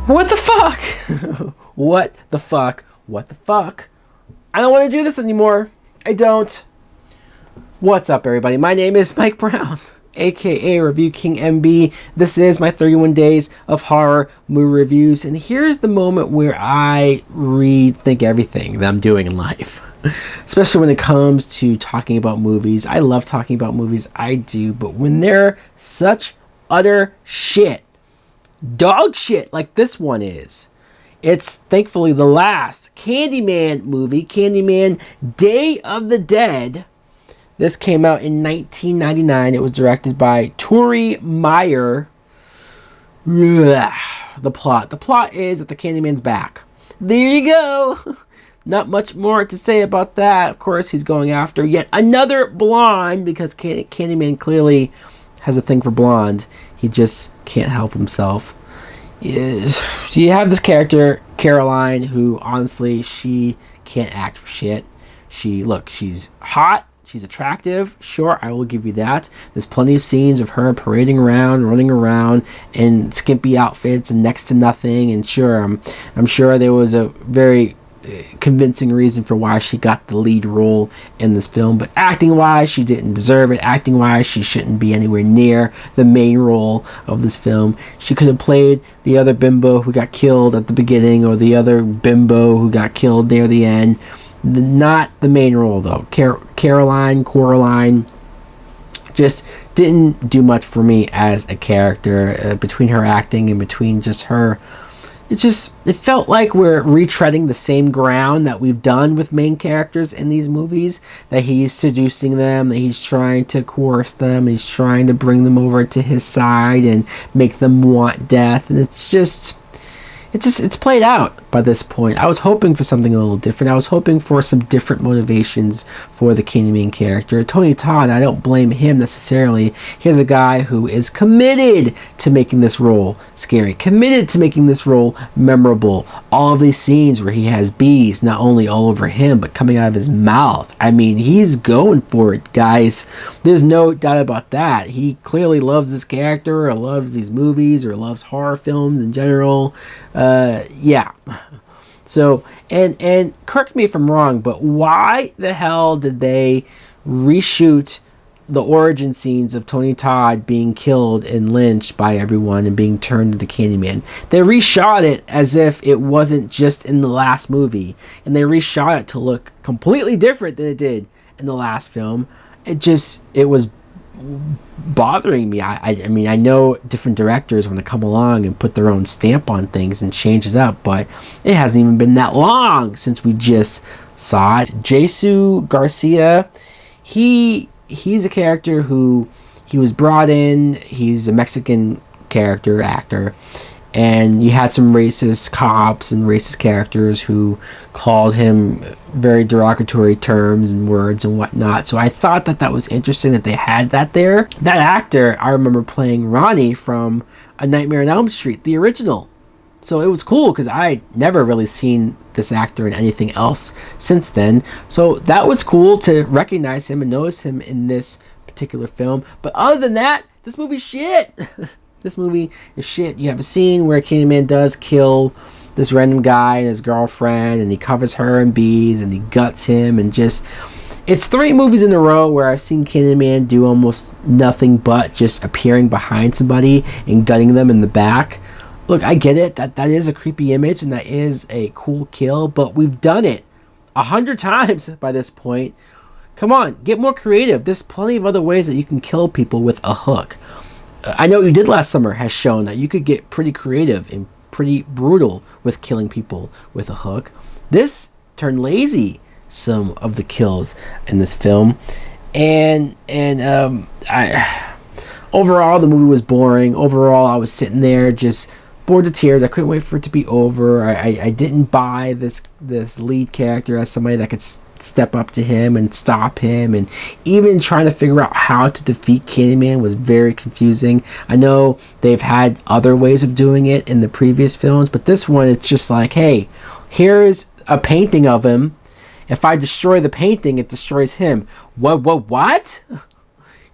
What the fuck? What the fuck? What the fuck? I don't want to do this anymore. I don't. What's up, everybody? My name is Mike Brown, aka Review King MB. This is my 31 days of horror movie reviews, and here's the moment where I rethink everything that I'm doing in life. Especially when it comes to talking about movies. I love talking about movies, I do, but when they're such utter shit, dog shit like this one is, it's thankfully the last Candyman movie, Candyman Day of the Dead. This came out in 1999. It was directed by Turi Meyer. The plot is that the Candyman's back. There you go. Not much more to say about that. Of course, he's going after yet another blonde because Candyman clearly has a thing for blonde. He just can't help himself. You have this character, Caroline, who honestly, she can't act for shit. She's hot. She's attractive. Sure, I will give you that. There's plenty of scenes of her parading around, running around in skimpy outfits and next to nothing. And sure, I'm sure there was a very convincing reason for why she got the lead role in this film, but acting wise she didn't deserve it. Acting wise she shouldn't be anywhere near the main role of this film. She could have played the other bimbo who got killed at the beginning, or the other bimbo who got killed near the end. Not the main role though. Coraline just didn't do much for me as a character. Between her acting and between just her, it felt like we're retreading the same ground that we've done with main characters in these movies. That he's seducing them, that he's trying to coerce them, he's trying to bring them over to his side and make them want death. And it's played out by this point. I was hoping for something a little different. I was hoping for some different motivations for the Candyman character. Tony Todd, I don't blame him necessarily. He's a guy who is committed to making this role scary, committed to making this role memorable. All of these scenes where he has bees not only all over him, but coming out of his mouth. I mean, he's going for it, guys. There's no doubt about that. He clearly loves this character, or loves these movies, or loves horror films in general. Yeah. So, and correct me if I'm wrong, but why the hell did they reshoot the origin scenes of Tony Todd being killed and lynched by everyone and being turned into Candyman? They reshot it as if it wasn't just in the last movie, and they reshot it to look completely different than it did in the last film. It was bothering me. I mean, I know different directors want to come along and put their own stamp on things and change it up, but it hasn't even been that long since we just saw it. Jesus Garcia, he's a character who he was brought in. He's a Mexican actor, and you had some racist cops and racist characters who called him very derogatory terms and words and whatnot. So I thought that was interesting that they had that there. That actor, I remember playing Ronnie from A Nightmare on Elm Street, the original. So it was cool because I never really seen this actor in anything else since then. So that was cool to recognize him and notice him in this particular film. But other than that, this movie's shit. This movie is shit. You have a scene where Candyman does kill this random guy and his girlfriend, and he covers her in bees, and he guts him, and just... It's 3 movies in a row where I've seen Candyman do almost nothing but just appearing behind somebody and gutting them in the back. Look, I get it. That is a creepy image, and that is a cool kill, but we've done it 100 times by this point. Come on, get more creative. There's plenty of other ways that you can kill people with a hook. I Know What You Did Last Summer has shown that you could get pretty creative and pretty brutal with killing people with a hook. This turned lazy, some of the kills in this film, and overall the movie was boring. Overall, I was sitting there just bored to tears. I couldn't wait for it to be over. I didn't buy this lead character as somebody that could step up to him and stop him, and even trying to figure out how to defeat Candyman was very confusing. I know they've had other ways of doing it in the previous films, but this one, it's just like, hey, here's a painting of him. If I destroy the painting, it destroys him. What?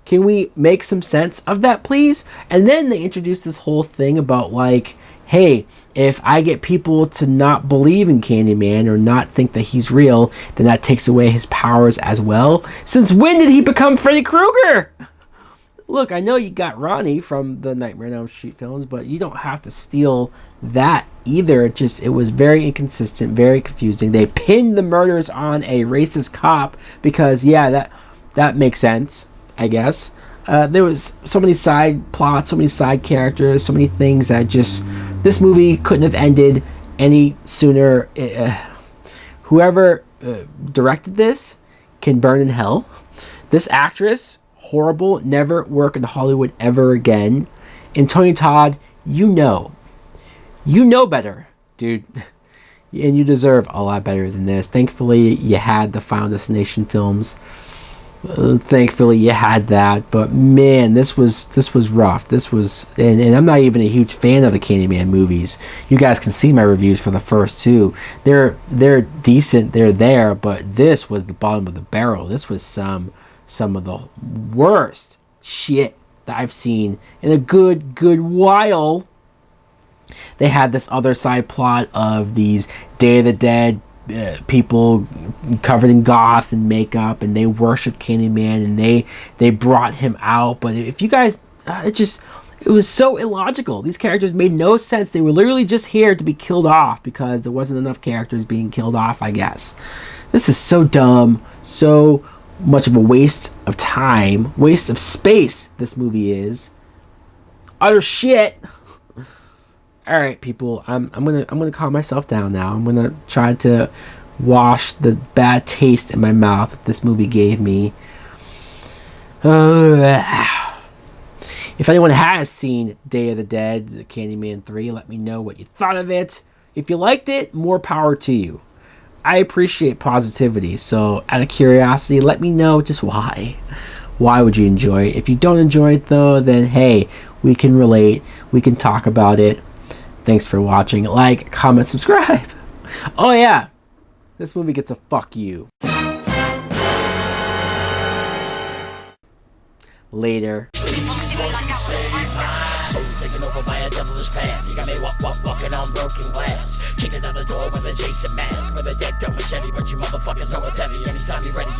Can we make some sense of that, please? And then they introduced this whole thing about, like, hey, if I get people to not believe in Candyman or not think that he's real, then that takes away his powers as well. Since when did he become Freddy Krueger? Look, I know you got Ronnie from the Nightmare on Elm Street films, but you don't have to steal that either. It was very inconsistent, very confusing. They pinned the murders on a racist cop because, yeah, that makes sense, I guess. There was so many side plots, so many side characters, so many things that this movie couldn't have ended any sooner. Whoever directed this can burn in hell. This actress, horrible, never work in Hollywood ever again. And Tony Todd, you know better, dude. And you deserve a lot better than this. Thankfully, you had the Final Destination films. Thankfully, you had that. But man, this was rough. And I'm not even a huge fan of the Candyman movies. You guys can see my reviews for the first two. They're decent. They're there. But this was the bottom of the barrel. This was some of the worst shit that I've seen in a good while. They had this other side plot of these Day of the Dead people covered in goth and makeup, and they worshiped Candyman, and they brought him out. But if you guys, it was so illogical. These characters made no sense. They were literally just here to be killed off because there wasn't enough characters being killed off, I guess. This is so dumb, so much of a waste of time, waste of space. This movie is utter shit. All right, people, I'm gonna calm myself down now. I'm gonna try to wash the bad taste in my mouth that this movie gave me. If anyone has seen Day of the Dead, Candyman 3, let me know what you thought of it. If you liked it, more power to you. I appreciate positivity, so out of curiosity, let me know just why. Why would you enjoy it? If you don't enjoy it, though, then hey, we can relate. We can talk about it. Thanks for watching. Like, comment, subscribe. Oh yeah, this movie gets a fuck you. Later. Souls taken over by a devilish path. You got me walking on broken glass. Kicking down the door with a Jason mask. With a dead dumb machete, but you motherfuckers know it's heavy. Anytime you're ready,